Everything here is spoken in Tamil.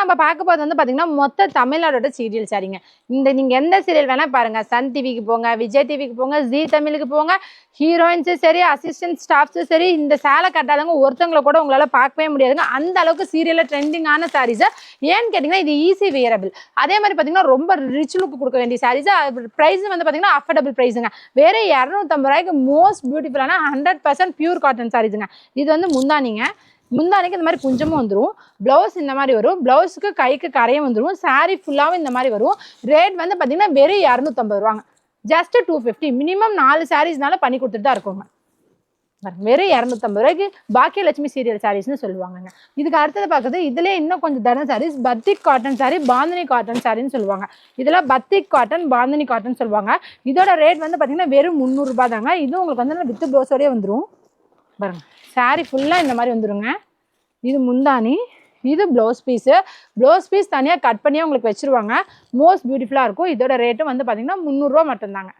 நம்ம பார்க்க போது வந்து பார்த்தீங்கன்னா மொத்த தமிழ்நாடோட சீரியல் சாரிங்க. இந்த நீங்கள் எந்த சீரியல் வேணால் பாருங்கள், சன் டிவிக்கு போங்க, விஜய் டிவிக்கு போங்க, ஜீ தமிழுக்கு போங்க, ஹீரோயின்ஸும் சரி, அசிஸ்டன்ட் ஸ்டாஃப்ஸும் சரி, இந்த சேலை கட்டாதவங்க ஒருத்தவங்களை கூட உங்களால் பார்க்கவே முடியாதுங்க. அந்த அளவுக்கு சீரியலில் ட்ரெண்டிங்கான சாரீஸை. ஏன்னு கேட்டிங்கன்னா இது ஈஸி வியரபிள். அதே மாதிரி பார்த்தீங்கன்னா ரொம்ப ரிச் லுக் கொடுக்க வேண்டிய சாரீஸை. ப்ரைஸ் வந்து பார்த்தீங்கன்னா அஃபோர்டபுள் ப்ரைஸுங்க. வேறு 250 ரூபாய்க்கு மோஸ்ட் பியூட்டிஃபுல்லான 100% பியூர் காட்டன் சாரீஸுங்க. இது வந்து முந்தானிக்கு இந்த மாதிரி குஞ்சமும் வந்துடும். ப்ளவுஸ் இந்த மாதிரி வரும். ப்ளவுஸுக்கு கைக்கு கரையும் வந்துடும். சாரீ ஃபுல்லாகவும் இந்த மாதிரி வரும். ரேட் வந்து பார்த்தீங்கன்னா வெறும் 250 ரூபாங்க. ஜஸ்ட் 250. மினிமம் 4 சாரீஸ்னால பண்ணி கொடுத்துட்டு தான் இருக்கோங்க. வெறும் 250 ரூபாய்க்கு பாக்கியலட்சுமி சீரியல் சாரீஸ்னு சொல்லுவாங்கங்க. இதுக்கு அடுத்தது பார்க்குறது இதுலேயே இன்னும் கொஞ்சம் தர சாரீஸ். பத்திக் காட்டன் சாரீ, பாந்தினி காட்டன் சாரின்னு சொல்லுவாங்க. இதெல்லாம் பத்திக் காட்டன், பாந்தினி காட்டன் சொல்லுவாங்க. இதோட ரேட் வந்து பார்த்தீங்கன்னா வெறும் 300 ரூபாய் தாங்க. இதுவும் உங்களுக்கு வந்து வித் ப்ளவுஸோடய வந்துடும். பாருங்க, சாரீ ஃபுல்லாக இந்த மாதிரி வந்துடுங்க. இது முந்தானி, இது ப்ளவுஸ் பீஸு. ப்ளவுஸ் பீஸ் தனியாக கட் பண்ணியே உங்களுக்கு வச்சுருவாங்க. மோஸ்ட் பியூட்டிஃபுல்லாக இருக்கும். இதோட ரேட்டும் வந்து பார்த்தீங்கன்னா 300 ரூபா மட்டும்தாங்க.